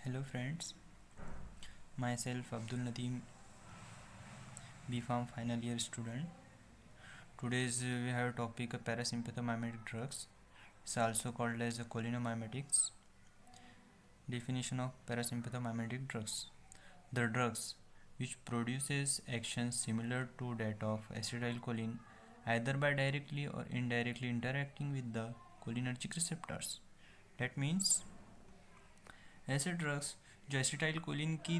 Hello friends, myself Abdul Nadeem, B.Pharm final year student. Today's we have a topic of parasympathomimetic drugs. It's also called as cholinomimetics. Definition of parasympathomimetic drugs. The drugs which produces actions similar to that of acetylcholine either by directly or indirectly interacting with the cholinergic receptors. That means ऐसे drugs जो acetylcholine की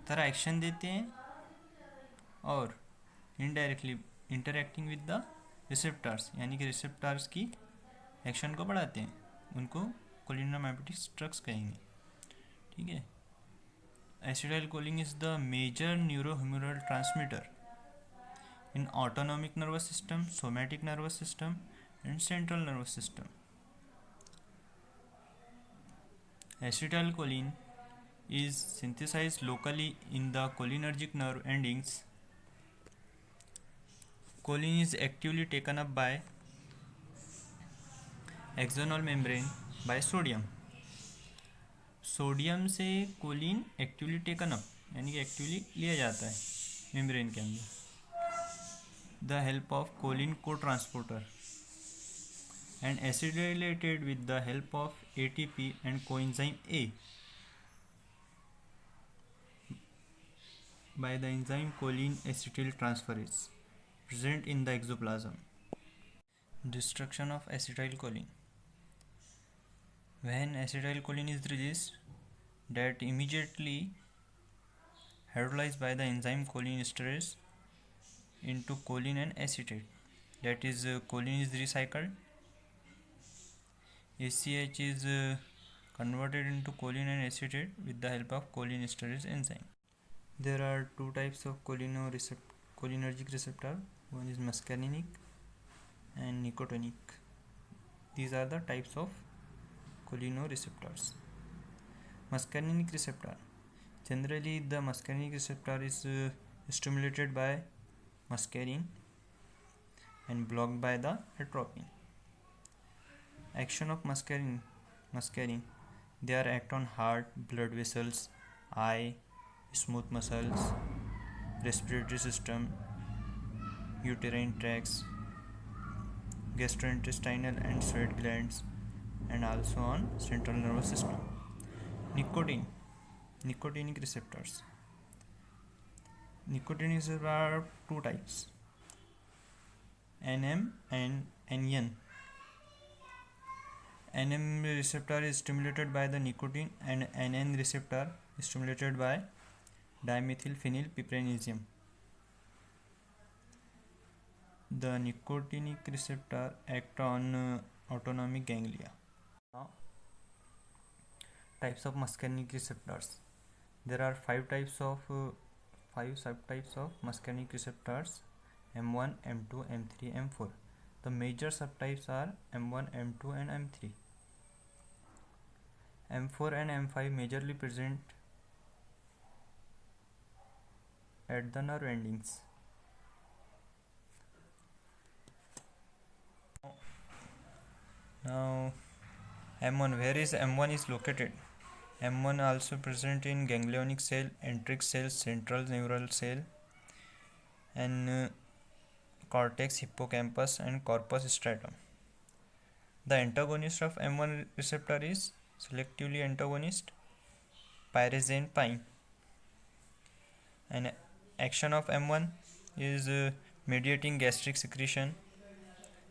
तरह action देते हैं और indirectly interacting with the receptors यानी कि receptors की एक्शन को बढ़ाते हैं, उनको कोलिनोमाइमेटिक ड्रग्स कहेंगे. ठीक है. Acetylcholine is the major neurohumoral transmitter in autonomic nervous system, somatic nervous system and central nervous system. Acetylcholine is synthesized locally in the cholinergic nerve endings. Choline is actively taken up by axonal membrane by sodium. Sodium से Colin actively taken up यानी कि actively लिया जाता है membrane के अंदर. The help of Colin को transporter and acylated with the help of ATP and coenzyme A by the enzyme choline acetyltransferase present in the exoplasm. Destruction of acetylcholine. When acetylcholine is released, that immediately hydrolyzed by the enzyme cholinesterase into choline and acetate. That is, choline is recycled. ACH is converted into choline and acetate with the help of cholinesterase enzyme. There are two types of cholinergic receptor. One is muscarinic and nicotinic. These are the types of cholinereceptors. Muscarinic receptor. Generally, the muscarinic receptor is stimulated by muscarine and blocked by the atropine. Action of muscarine. They are act on heart, blood vessels, eye, smooth muscles, respiratory system, uterine tracts, gastrointestinal and sweat glands, and also on central nervous system. Nicotinic receptors. Nicotinic receptors are two types, NM and NN. NM receptor is stimulated by the nicotine and NN receptor is stimulated by dimethylphenylpiperazine. The nicotinic receptor act on autonomic ganglia. Now, types of muscarinic receptors. There are five subtypes of muscarinic receptors: M1, M2, M3, M4. The major subtypes are M1, M2 and M3. M4 and M5 majorly present at the nerve endings. Now M1, where is M1 is located? M1 also present in ganglionic cell, enteric cell, central neural cell, and cortex, hippocampus and corpus stratum. The antagonist of M1 receptor is selectively antagonist pyrazine pine. And action of M1 is mediating gastric secretion,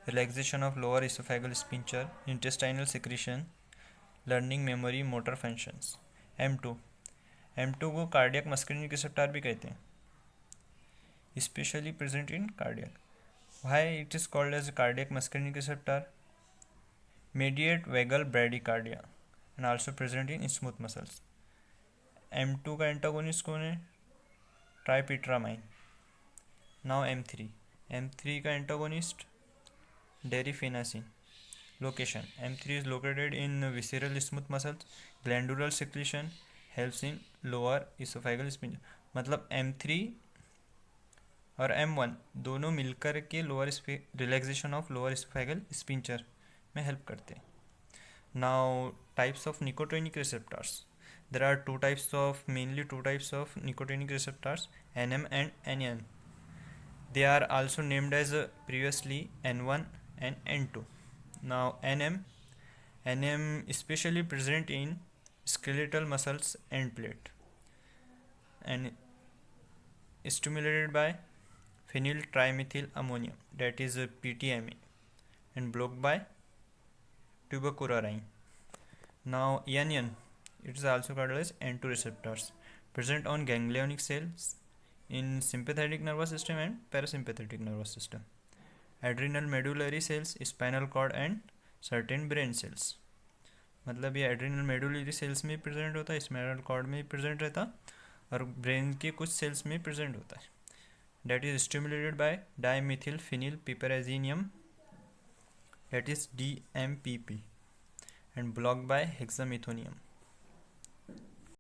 relaxation of lower esophageal sphincter, intestinal secretion, learning, memory, motor functions. M2 को cardiac muscarinic receptor भी कहते हैं, especially present in cardiac. Why it is called as cardiac muscarinic receptor? Mediate vagal bradycardia and also present in smooth muscles. M2 का antagonist कौन है? ट्राइपिट्रामाइन. Now M3 का antagonist डेरिफेनासिन. Location: M3 is located in visceral smooth muscles. Glandular secretion helps in lower esophageal sphincter. मतलब M3 और M1 दोनों मिलकर के lower relaxation of lower oesophageal sphincter में हेल्प करते हैं. Now, types of nicotinic receptors. there are mainly two types of nicotinic receptors, NM and NN. They are also named as previously N1 and N2. Now NM especially present in skeletal muscles and plate and stimulated by phenyl trimethyl ammonium, that is PTMA, and blocked by tuberculin. Now NN, it is also called as N2 receptors, present on ganglionic cells in sympathetic nervous system and parasympathetic nervous system, adrenal medullary cells, spinal cord and certain brain cells. मतलब ये adrenal medullary sales में present होता है, spinal cord में present रहता और brain के कुछ सेल्स में प्रेजेंट होता है. That is stimulated by dimethylphenylpiperazinium, that is DMPP, and blocked by hexamethonium.